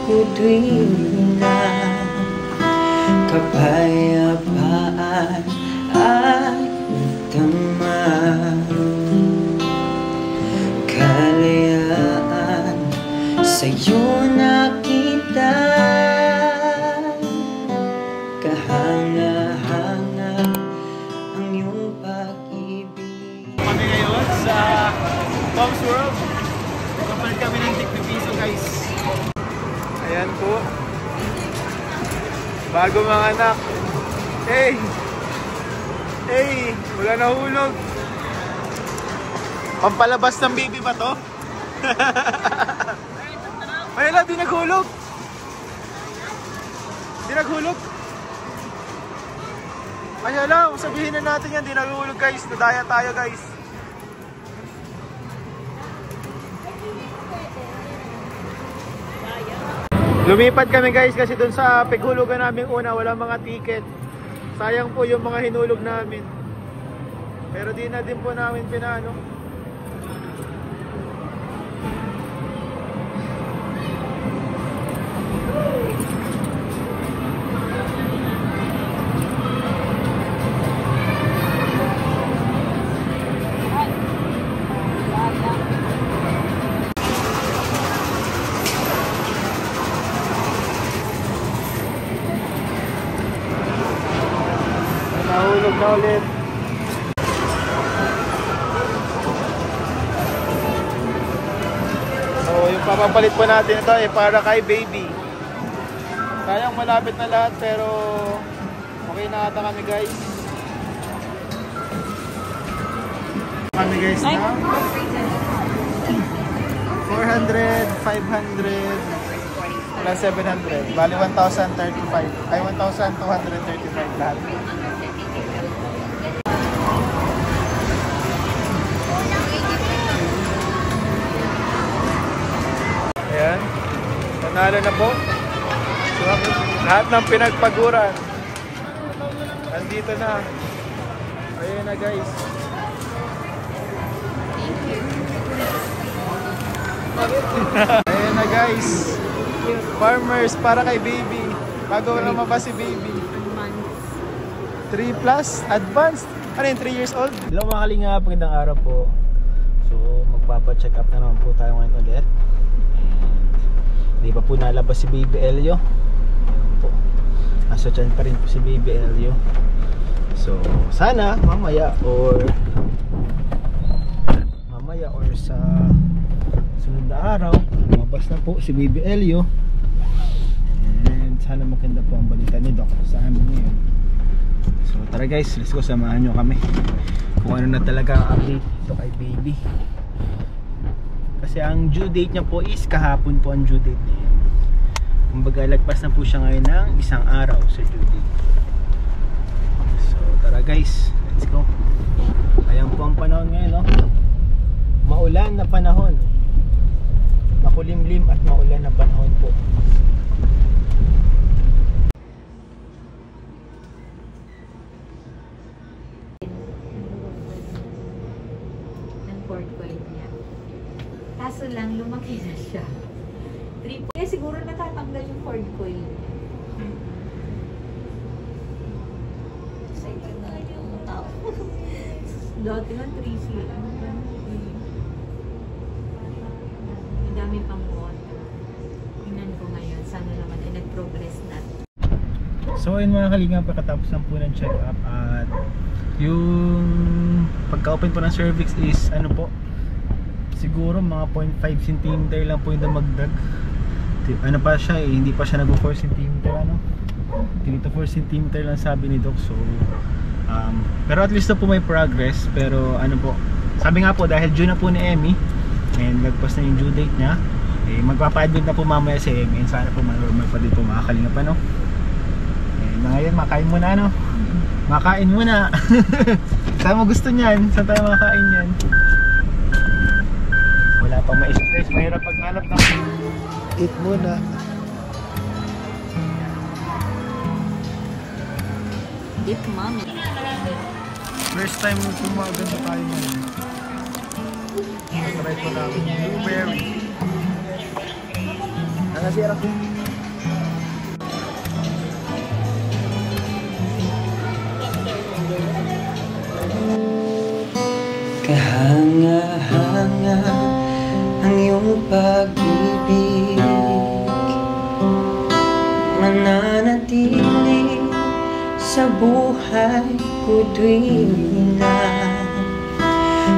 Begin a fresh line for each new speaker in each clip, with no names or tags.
ko tuwing na kapayapaan ay tama, kalayaan sa'yo nakita, kahanga-hanga ang iyong pag-ibig.
Kami ngayon sa Tom's World. Kapalit kami ng tig-piso guys. Ayan po. Bago mga anak. Hey! Hey! Wala nahulog. Pampalabas ng baby ba to? Ayala, di naghulog. Di naghulog. Ayala, sabihin na natin yan, di naghulog guys. Nadaya tayo guys. Lumipad kami guys kasi dun sa pighulugan namin una wala mga ticket. Sayang po yung mga hinulog namin. Pero di na din po namin pinano. Nahulog na ulit. So yung papapalit po natin ito ay para kay baby. Sayang malapit na lahat pero okay na ata kami guys. Kami guys na 400, 500 plus 700 bali 1,035 ay 1,235 lahat. Ayan, nanalo na po. So, lahat ng pinagpaguran andito na. Ayan na guys. Ayan na guys. Farmers para kay baby. Bago na lumabas si baby. 3 plus advanced. Ano yung 3 years old?
Hello mga kalingap, magandang araw po. So magpapa-check up na naman po tayo ngayon ulit. Hindi pa po nalabas si Baby Elio. Ayan po. Nasa tiyan pa rin po si Baby Elio. So sana mamaya or sa sunod na araw lumabas na po si Baby Elio. And sana maganda po ang balita ni Doc sa amin ngayon. So tara guys, let's go, samahan nyo kami kung ano na talaga ang update ito kay baby. Kasi ang due date niya po is kahapon po ang due date niya. Kumbaga lagpas na po siya ngayon ng isang araw sa due date. So tara guys, let's go. Ayan po ang panahon ngayon, no? Maulan na panahon, makulimlim at maulan na panahon po.
Kaso lang, lumaki na siya. 3. Kaya siguro natatanggal yung cord coil. Sa ito na yung tao. Dati nga 3C. Ano ba? May dami pang water. Tingnan ko ngayon. Sana naman ay nag-progress na.
So ayun mga kalingap, pagkatapos ng po ng check up at yung pagka-open po ng cervix is ano po, siguro mga 0.5 cm lang po yung damagdag. Ano pa siya eh, hindi pa siya nag 4 cm ano. 3 to 4 cm lang sabi ni Doc. So pero at least na po may progress. Pero ano po, sabi nga po dahil June na po ni Emmy and lagpas na yung due date niya, eh magpapa-admit na po mamaya si Emmy and sana po normal pa din po mga kalingap ano. Eh ngayon makain muna ano. Makain muna. Saan mo gusto niyan? Saan tayo makain yan? Wala pang ma-stress, mahirap paghanap ng eat muna.
Eat mommy.
First time kumaganda tayo ngayon. Try ko namin blueberry.
Nasira ko.
Kahanga-hanga ang iyong pag-ibig, mananatili sa buhay ko tuwing na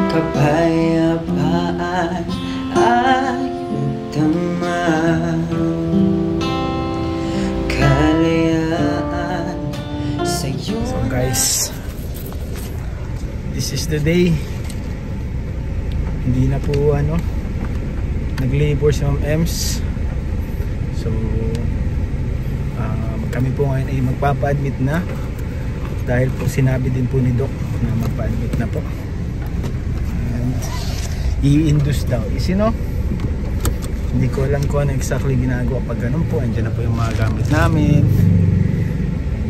kapayapaan ay nagdamag, kalayaan sa'yo.
So guys, this is the day. Hindi na po nag-labor si Ma'am Ems. So kami po ngayon ay magpapa-admit na dahil po sinabi din po ni Doc na magpa-admit na po, and i-induce daw hindi ko alam kung ano exactly ginagawa pag ganun po. Andiyan na po yung mga gamit namin.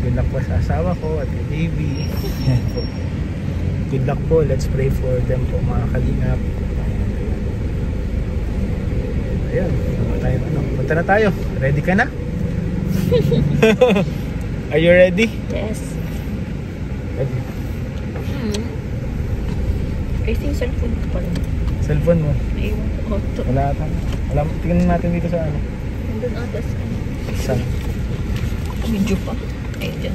Good luck po sa asawa ko at kay baby. Yan po. Good luck po. Let's pray for them po, mga kalingap. Ayan, punta na tayo. Ready ka na? Are you ready?
Yes.
Ready.
I think cellphone ko pala.
Cellphone mo?
Naiwan ko.
Wala ata. Tingnan natin dito sa
Nandun ata sa
Saan?
video pa. Ayun dyan.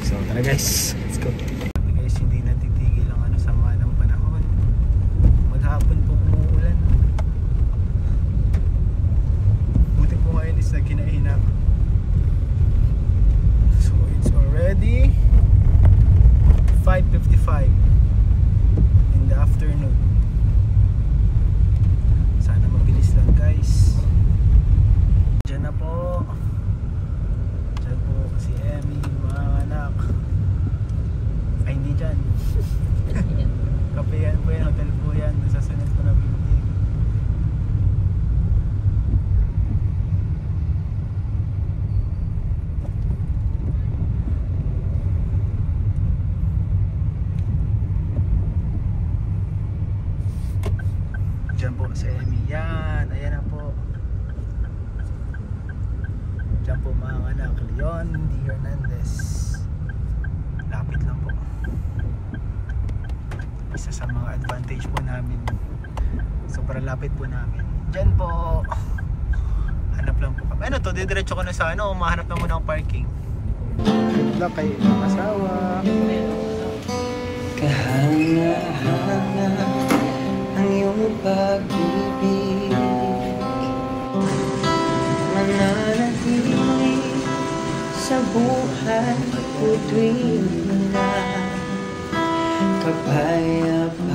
So tara guys, let's go. Guys, hindi natitigil ang sama ng panahon. Maghapon po umuulan. Buti po ngayon is naghinahina. So it's already 5:55 in the afternoon. Sana mabilis lang guys. Diyan na po. Diyan po si Emmy, mga anak. Ay, hindi dyan. Kape yan po yan, hotel po yan. Sa sunod po na building. Diyan po si Emmy. Yan, ayan na po. Diyan po mga anak, Leon D. Hernandez. Lapit lang po. Isa sa mga advantage po namin. Sobrang lapit po namin. Diyan po. Hanap lang po kami. Ano to? Didiretso ko na sa mahanap na muna ng parking. Good luck kay asawa.
Kahanga-hanga ang iyong pag-ibig, mananatili sa buhay ko tuwing na kapayapaan